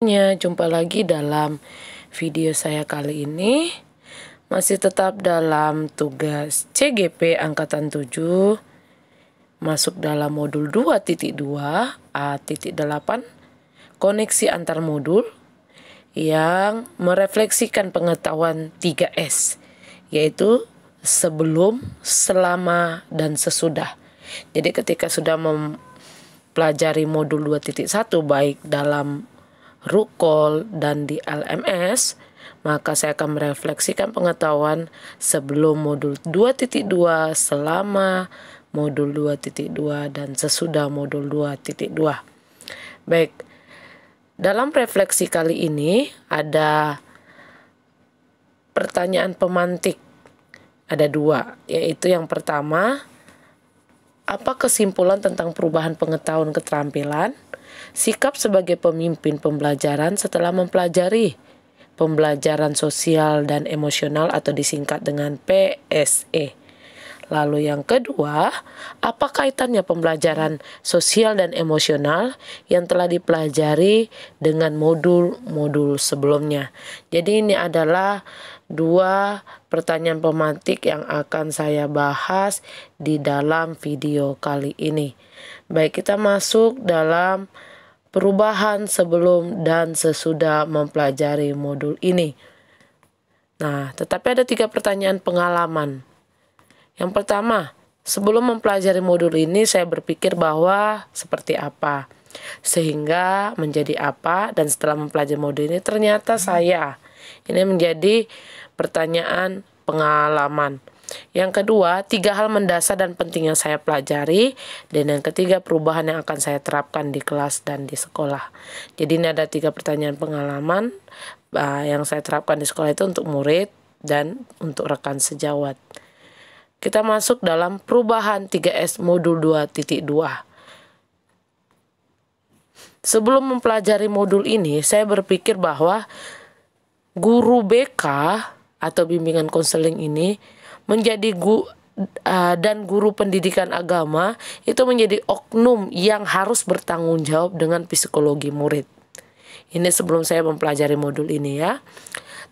Jumpa lagi dalam video saya kali ini. Masih tetap dalam tugas CGP Angkatan 7, masuk dalam modul 2.2 A.8, koneksi antar modul, yang merefleksikan pengetahuan 3S, yaitu sebelum, selama, dan sesudah. Jadi ketika sudah mempelajari modul 2.1 baik dalam Rukol dan di LMS, maka saya akan merefleksikan pengetahuan sebelum modul 2.2, selama modul 2.2, dan sesudah modul 2.2. Baik, dalam refleksi kali ini ada pertanyaan pemantik. Ada dua, yaitu yang pertama, apa kesimpulan tentang perubahan pengetahuan keterampilan? Sikap sebagai pemimpin pembelajaran setelah mempelajari pembelajaran sosial dan emosional atau disingkat dengan PSE. Lalu yang kedua, apa kaitannya pembelajaran sosial dan emosional yang telah dipelajari dengan modul-modul sebelumnya? Jadi ini adalah dua pertanyaan pemantik yang akan saya bahas di dalam video kali ini. Baik, kita masuk dalam perubahan sebelum dan sesudah mempelajari modul ini. Nah, tetapi ada 3 pertanyaan pengalaman. Yang pertama, sebelum mempelajari modul ini saya berpikir bahwa seperti apa, sehingga menjadi apa, dan setelah mempelajari modul ini ternyata saya. Ini menjadi pertanyaan pengalaman. Yang kedua, 3 hal mendasar dan penting yang saya pelajari. Dan yang ketiga, perubahan yang akan saya terapkan di kelas dan di sekolah. Jadi ini ada 3 pertanyaan pengalaman yang saya terapkan di sekolah itu untuk murid dan untuk rekan sejawat. Kita masuk dalam perubahan 3S modul 2.2. Sebelum mempelajari modul ini, saya berpikir bahwa guru BK atau bimbingan konseling ini menjadi dan guru pendidikan agama itu menjadi oknum yang harus bertanggung jawab dengan psikologi murid. Ini sebelum saya mempelajari modul ini ya.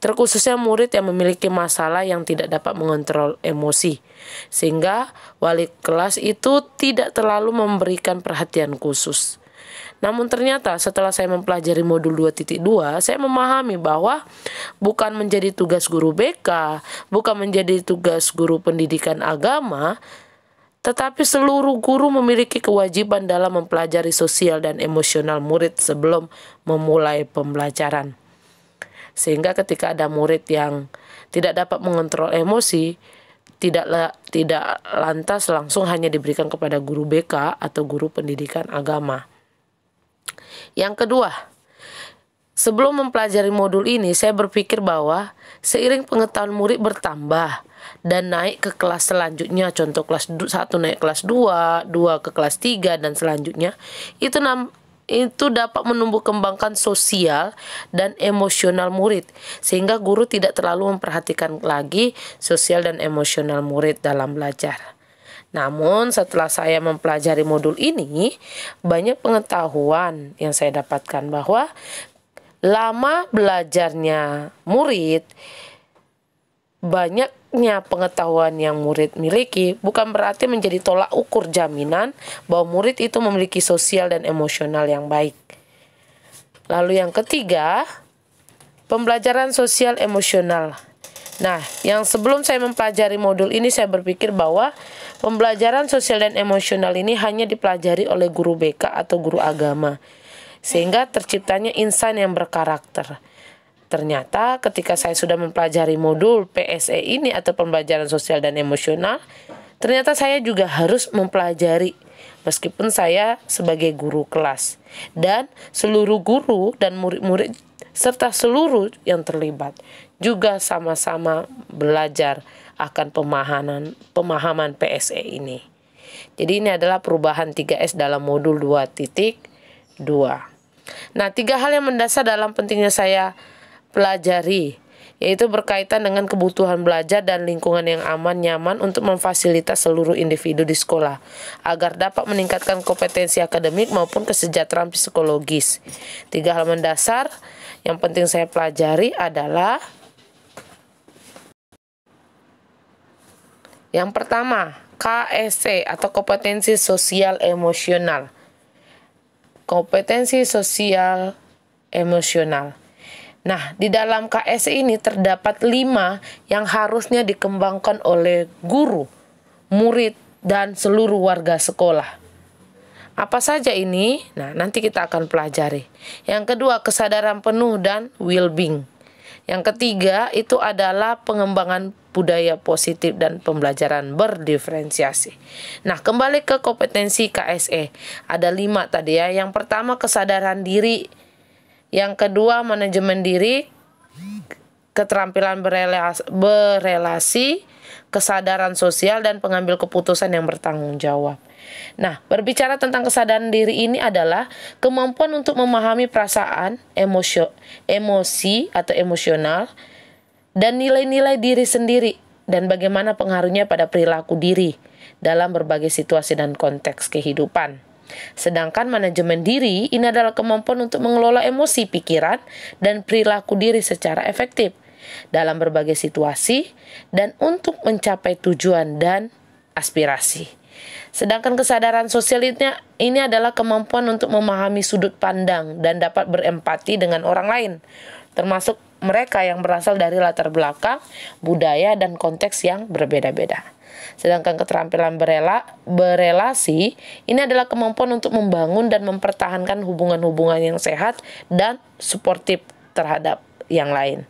Terkhususnya murid yang memiliki masalah yang tidak dapat mengontrol emosi, sehingga wali kelas itu tidak terlalu memberikan perhatian khusus. Namun ternyata setelah saya mempelajari modul 2.2, saya memahami bahwa bukan menjadi tugas guru BK, bukan menjadi tugas guru pendidikan agama, tetapi seluruh guru memiliki kewajiban dalam mempelajari sosial dan emosional murid sebelum memulai pembelajaran. Sehingga ketika ada murid yang tidak dapat mengontrol emosi, tidak lantas langsung hanya diberikan kepada guru BK atau guru pendidikan agama. Yang kedua, sebelum mempelajari modul ini, saya berpikir bahwa seiring pengetahuan murid bertambah dan naik ke kelas selanjutnya, contoh kelas 1 naik kelas 2, 2 ke kelas 3, dan selanjutnya, itu dapat menumbuh kembangkan sosial dan emosional murid, sehingga guru tidak terlalu memperhatikan lagi sosial dan emosional murid dalam belajar. Namun setelah saya mempelajari modul ini, banyak pengetahuan yang saya dapatkan bahwa lama belajarnya murid, banyaknya pengetahuan yang murid miliki bukan berarti menjadi tolak ukur jaminan bahwa murid itu memiliki sosial dan emosional yang baik. Lalu yang ketiga, pembelajaran sosial emosional. Nah, yang sebelum saya mempelajari modul ini, saya berpikir bahwa pembelajaran sosial dan emosional ini hanya dipelajari oleh guru BK atau guru agama, sehingga terciptanya insan yang berkarakter. Ternyata ketika saya sudah mempelajari modul PSE ini atau pembelajaran sosial dan emosional, ternyata saya juga harus mempelajari meskipun saya sebagai guru kelas. Dan seluruh guru dan murid-murid serta seluruh yang terlibat juga sama-sama belajar akan pemahaman PSE ini. Jadi ini adalah perubahan 3S dalam modul 2.2. Nah, 3 hal yang mendasar dalam pentingnya saya pelajari, yaitu berkaitan dengan kebutuhan belajar dan lingkungan yang aman, nyaman untuk memfasilitas seluruh individu di sekolah, agar dapat meningkatkan kompetensi akademik maupun kesejahteraan psikologis. 3 hal mendasar yang penting saya pelajari adalah yang pertama, KSE atau kompetensi sosial emosional. Kompetensi sosial emosional. Nah, di dalam KSE ini terdapat 5 yang harusnya dikembangkan oleh guru, murid, dan seluruh warga sekolah. Apa saja ini? Nah, nanti kita akan pelajari. Yang kedua, kesadaran penuh dan well-being. Yang ketiga, itu adalah pengembangan budaya positif dan pembelajaran berdiferensiasi. Nah, kembali ke kompetensi KSE. Ada 5 tadi ya. Yang pertama, kesadaran diri. Yang kedua, manajemen diri, keterampilan berelasi, kesadaran sosial, dan pengambil keputusan yang bertanggung jawab. Nah, berbicara tentang kesadaran diri ini adalah kemampuan untuk memahami perasaan, emosi atau emosional, dan nilai-nilai diri sendiri, dan bagaimana pengaruhnya pada perilaku diri dalam berbagai situasi dan konteks kehidupan. Sedangkan manajemen diri ini adalah kemampuan untuk mengelola emosi, pikiran, dan perilaku diri secara efektif dalam berbagai situasi dan untuk mencapai tujuan dan aspirasi. Sedangkan kesadaran sosial ini adalah kemampuan untuk memahami sudut pandang dan dapat berempati dengan orang lain, termasuk mereka yang berasal dari latar belakang, budaya, dan konteks yang berbeda-beda. Sedangkan keterampilan berelasi ini adalah kemampuan untuk membangun dan mempertahankan hubungan-hubungan yang sehat dan suportif terhadap yang lain.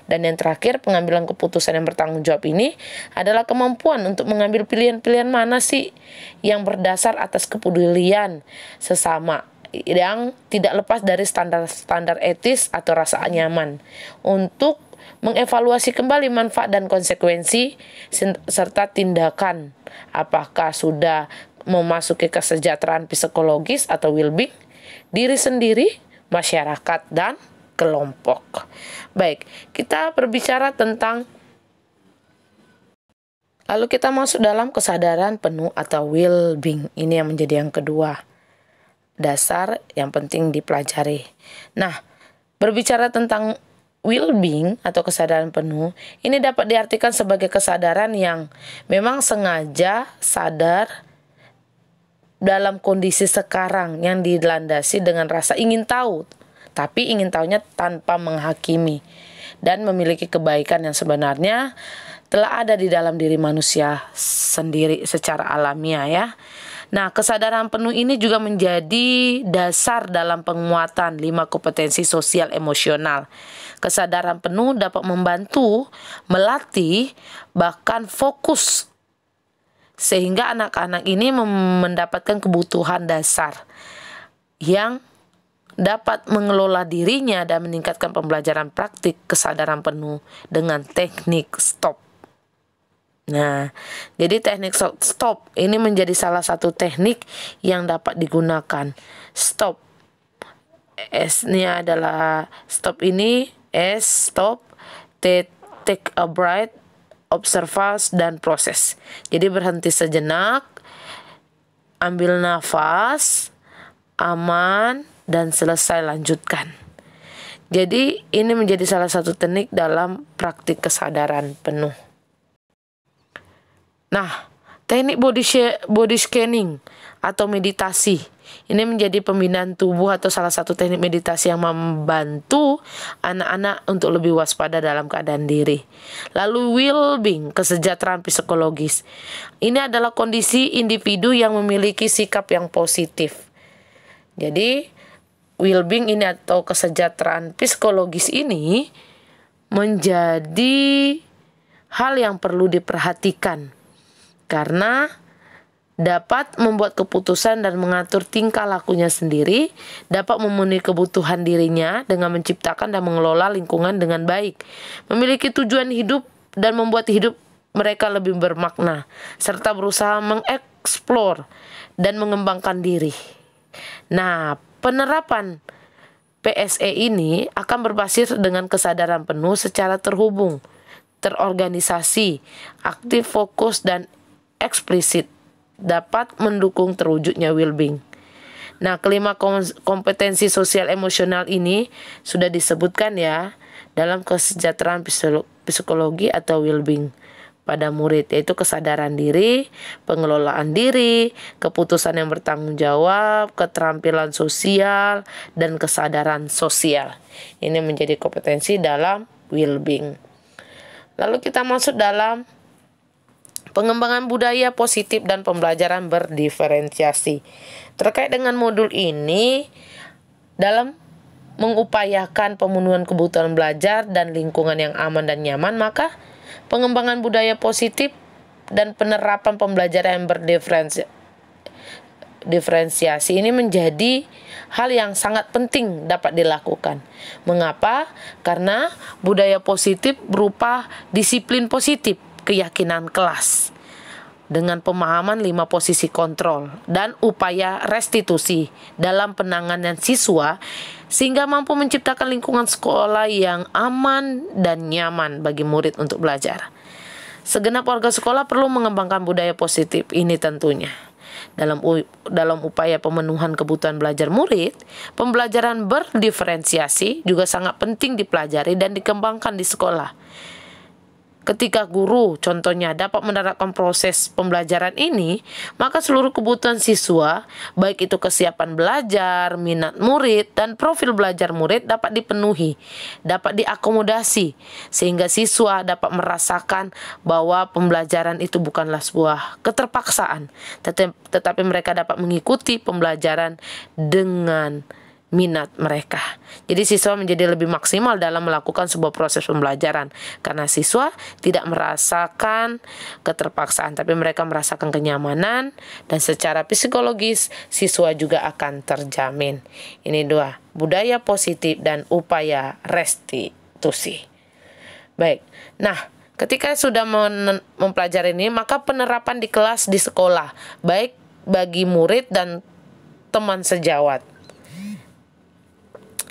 Dan yang terakhir, pengambilan keputusan yang bertanggung jawab ini adalah kemampuan untuk mengambil pilihan-pilihan mana sih yang berdasar atas kepedulian sesama, yang tidak lepas dari standar-standar etis atau rasa nyaman, untuk mengevaluasi kembali manfaat dan konsekuensi serta tindakan, apakah sudah memasuki kesejahteraan psikologis atau well-being diri sendiri, masyarakat, dan kelompok. Baik, kita berbicara tentang, lalu kita masuk dalam kesadaran penuh atau well-being. Ini yang menjadi yang kedua dasar yang penting dipelajari. Nah, berbicara tentang well-being atau kesadaran penuh, ini dapat diartikan sebagai kesadaran yang memang sengaja sadar dalam kondisi sekarang yang dilandasi dengan rasa ingin tahu, tapi ingin tahunya tanpa menghakimi, dan memiliki kebaikan yang sebenarnya telah ada di dalam diri manusia sendiri secara alamiah ya. Nah, kesadaran penuh ini juga menjadi dasar dalam penguatan 5 kompetensi sosial emosional. Kesadaran penuh dapat membantu, melatih, bahkan fokus, sehingga anak-anak ini mendapatkan kebutuhan dasar yang dapat mengelola dirinya dan meningkatkan pembelajaran praktik kesadaran penuh dengan teknik stop. Nah, jadi teknik stop ini menjadi salah satu teknik yang dapat digunakan. Stop, S-nya adalah stop ini, S, stop, T, take a breath, observasi, dan proses. Jadi berhenti sejenak, ambil nafas, aman, dan selesai lanjutkan. Jadi ini menjadi salah satu teknik dalam praktik kesadaran penuh. Nah, teknik body scanning atau meditasi ini menjadi pembinaan tubuh atau salah satu teknik meditasi yang membantu anak-anak untuk lebih waspada dalam keadaan diri. Lalu well-being, kesejahteraan psikologis. Ini adalah kondisi individu yang memiliki sikap yang positif. Jadi well-being ini atau kesejahteraan psikologis ini menjadi hal yang perlu diperhatikan, karena dapat membuat keputusan dan mengatur tingkah lakunya sendiri, dapat memenuhi kebutuhan dirinya dengan menciptakan dan mengelola lingkungan dengan baik, memiliki tujuan hidup dan membuat hidup mereka lebih bermakna, serta berusaha mengeksplor dan mengembangkan diri. Nah, penerapan PSE ini akan berbasis dengan kesadaran penuh secara terhubung, terorganisasi, aktif, fokus, dan eksplisit, dapat mendukung terwujudnya well-being. Nah, kelima kompetensi sosial emosional ini sudah disebutkan ya dalam kesejahteraan psikologi atau well-being pada murid, yaitu kesadaran diri, pengelolaan diri, keputusan yang bertanggung jawab, keterampilan sosial, dan kesadaran sosial. Ini menjadi kompetensi dalam well-being. Lalu kita masuk dalam pengembangan budaya positif dan pembelajaran berdiferensiasi. Terkait dengan modul ini, dalam mengupayakan pemenuhan kebutuhan belajar dan lingkungan yang aman dan nyaman, maka pengembangan budaya positif dan penerapan pembelajaran yang berdiferensiasi ini menjadi hal yang sangat penting dapat dilakukan. Mengapa? Karena budaya positif berupa disiplin positif, keyakinan kelas, dengan pemahaman 5 posisi kontrol dan upaya restitusi dalam penanganan siswa sehingga mampu menciptakan lingkungan sekolah yang aman dan nyaman bagi murid untuk belajar. Segenap warga sekolah perlu mengembangkan budaya positif ini tentunya. Dalam upaya pemenuhan kebutuhan belajar murid, pembelajaran berdiferensiasi juga sangat penting dipelajari dan dikembangkan di sekolah. Ketika guru contohnya dapat menerapkan proses pembelajaran ini, maka seluruh kebutuhan siswa, baik itu kesiapan belajar, minat murid, dan profil belajar murid dapat dipenuhi, dapat diakomodasi, sehingga siswa dapat merasakan bahwa pembelajaran itu bukanlah sebuah keterpaksaan, tetapi mereka dapat mengikuti pembelajaran dengan minat mereka. Jadi siswa menjadi lebih maksimal dalam melakukan sebuah proses pembelajaran karena siswa tidak merasakan keterpaksaan, tapi mereka merasakan kenyamanan dan secara psikologis siswa juga akan terjamin. Ini 2, budaya positif dan upaya restitusi. Baik. Nah, ketika sudah mempelajari ini, maka penerapan di kelas di sekolah, baik bagi murid dan teman sejawat.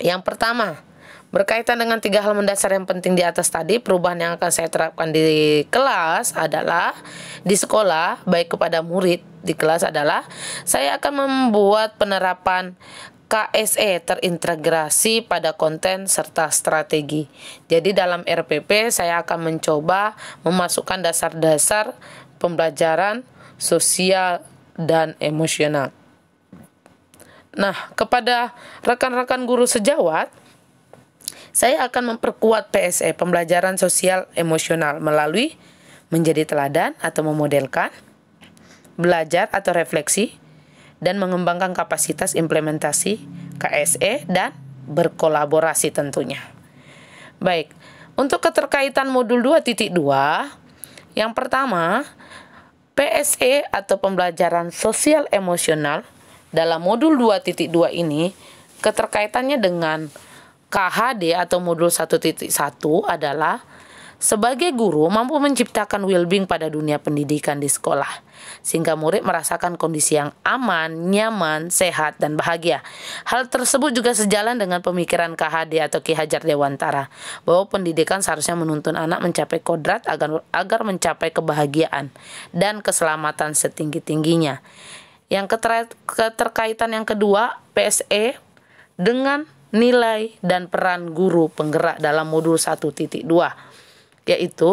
Yang pertama, berkaitan dengan 3 hal mendasar yang penting di atas tadi, perubahan yang akan saya terapkan di kelas adalah, di sekolah, baik kepada murid di kelas adalah, saya akan membuat penerapan KSE terintegrasi pada konten serta strategi. Jadi dalam RPP saya akan mencoba memasukkan dasar-dasar pembelajaran sosial dan emosional. Nah, kepada rekan-rekan guru sejawat, saya akan memperkuat PSE, pembelajaran sosial emosional, melalui menjadi teladan atau memodelkan, belajar atau refleksi, dan mengembangkan kapasitas implementasi KSE dan berkolaborasi tentunya. Baik, untuk keterkaitan modul 2.2, yang pertama, PSE atau pembelajaran sosial emosional dalam modul 2.2 ini, keterkaitannya dengan KHD atau modul 1.1 adalah sebagai guru mampu menciptakan well-being pada dunia pendidikan di sekolah, sehingga murid merasakan kondisi yang aman, nyaman, sehat, dan bahagia. Hal tersebut juga sejalan dengan pemikiran KHD atau Ki Hajar Dewantara, bahwa pendidikan seharusnya menuntun anak mencapai kodrat agar mencapai kebahagiaan dan keselamatan setinggi-tingginya. Yang keterkaitan yang kedua, PSE dengan nilai dan peran guru penggerak dalam modul 1.2, yaitu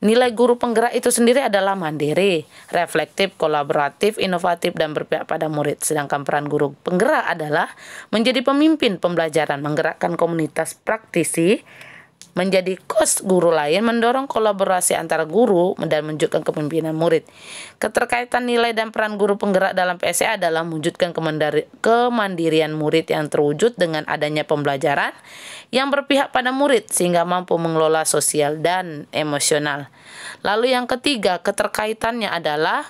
nilai guru penggerak itu sendiri adalah mandiri, reflektif, kolaboratif, inovatif, dan berpihak pada murid. Sedangkan peran guru penggerak adalah menjadi pemimpin pembelajaran, menggerakkan komunitas praktisi, menjadi coach guru lain, mendorong kolaborasi antara guru dan menunjukkan kepemimpinan murid. Keterkaitan nilai dan peran guru penggerak dalam PSE adalah mewujudkan kemandirian murid yang terwujud dengan adanya pembelajaran yang berpihak pada murid sehingga mampu mengelola sosial dan emosional. Lalu yang ketiga, keterkaitannya adalah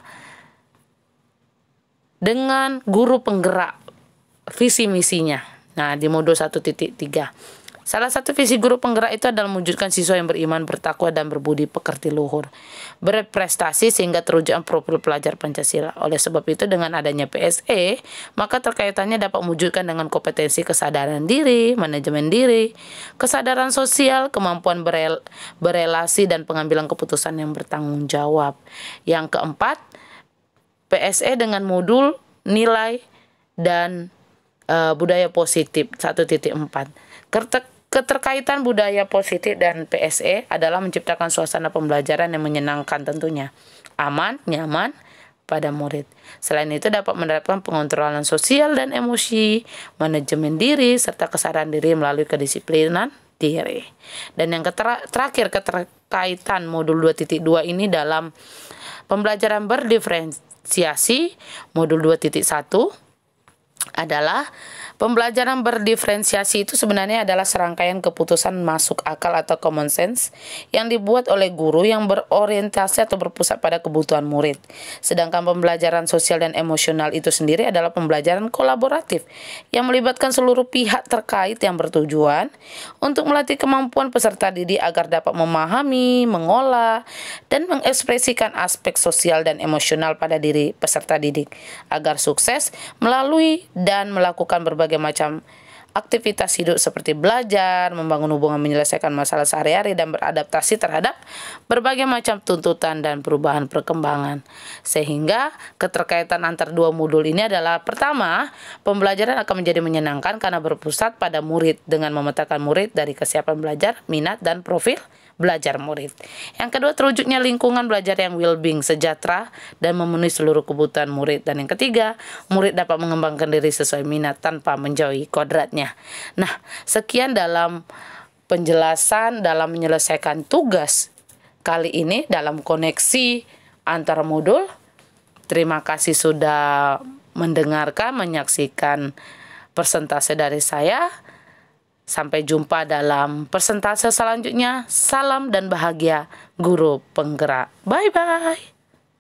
dengan guru penggerak, visi misinya. Nah, di modul 1.3. Salah satu visi guru penggerak itu adalah mewujudkan siswa yang beriman, bertakwa, dan berbudi pekerti luhur, berprestasi sehingga terwujudkan profil pelajar Pancasila. Oleh sebab itu, dengan adanya PSE, maka terkaitannya dapat mewujudkan dengan kompetensi kesadaran diri, manajemen diri, kesadaran sosial, kemampuan berelasi, dan pengambilan keputusan yang bertanggung jawab. Yang keempat, PSE dengan modul nilai dan budaya positif 1.4. Keterkaitan budaya positif dan PSE adalah menciptakan suasana pembelajaran yang menyenangkan tentunya, aman, nyaman pada murid. Selain itu dapat menerapkan pengontrolan sosial dan emosi, manajemen diri, serta kesadaran diri melalui kedisiplinan diri. Dan yang terakhir, keterkaitan modul 2.2 ini dalam pembelajaran berdiferensiasi, modul 2.1 adalah pembelajaran berdiferensiasi itu sebenarnya adalah serangkaian keputusan masuk akal atau common sense yang dibuat oleh guru yang berorientasi atau berpusat pada kebutuhan murid. Sedangkan pembelajaran sosial dan emosional itu sendiri adalah pembelajaran kolaboratif yang melibatkan seluruh pihak terkait yang bertujuan untuk melatih kemampuan peserta didik agar dapat memahami, mengolah, dan mengekspresikan aspek sosial dan emosional pada diri peserta didik agar sukses melalui dan melakukan berbagai macam aktivitas hidup seperti belajar, membangun hubungan, menyelesaikan masalah sehari-hari, dan beradaptasi terhadap berbagai macam tuntutan dan perubahan perkembangan. Sehingga keterkaitan antar dua modul ini adalah, pertama, pembelajaran akan menjadi menyenangkan karena berpusat pada murid dengan memetakan murid dari kesiapan belajar, minat, dan profil belajar murid. Yang kedua, terwujudnya lingkungan belajar yang well-being, sejahtera, dan memenuhi seluruh kebutuhan murid. Dan yang ketiga, murid dapat mengembangkan diri sesuai minat tanpa menjauhi kodratnya. Nah, sekian dalam penjelasan dalam menyelesaikan tugas kali ini dalam koneksi antara modul. Terima kasih sudah mendengarkan, menyaksikan persentase dari saya. Sampai jumpa dalam persentase selanjutnya. Salam dan bahagia guru penggerak. Bye-bye.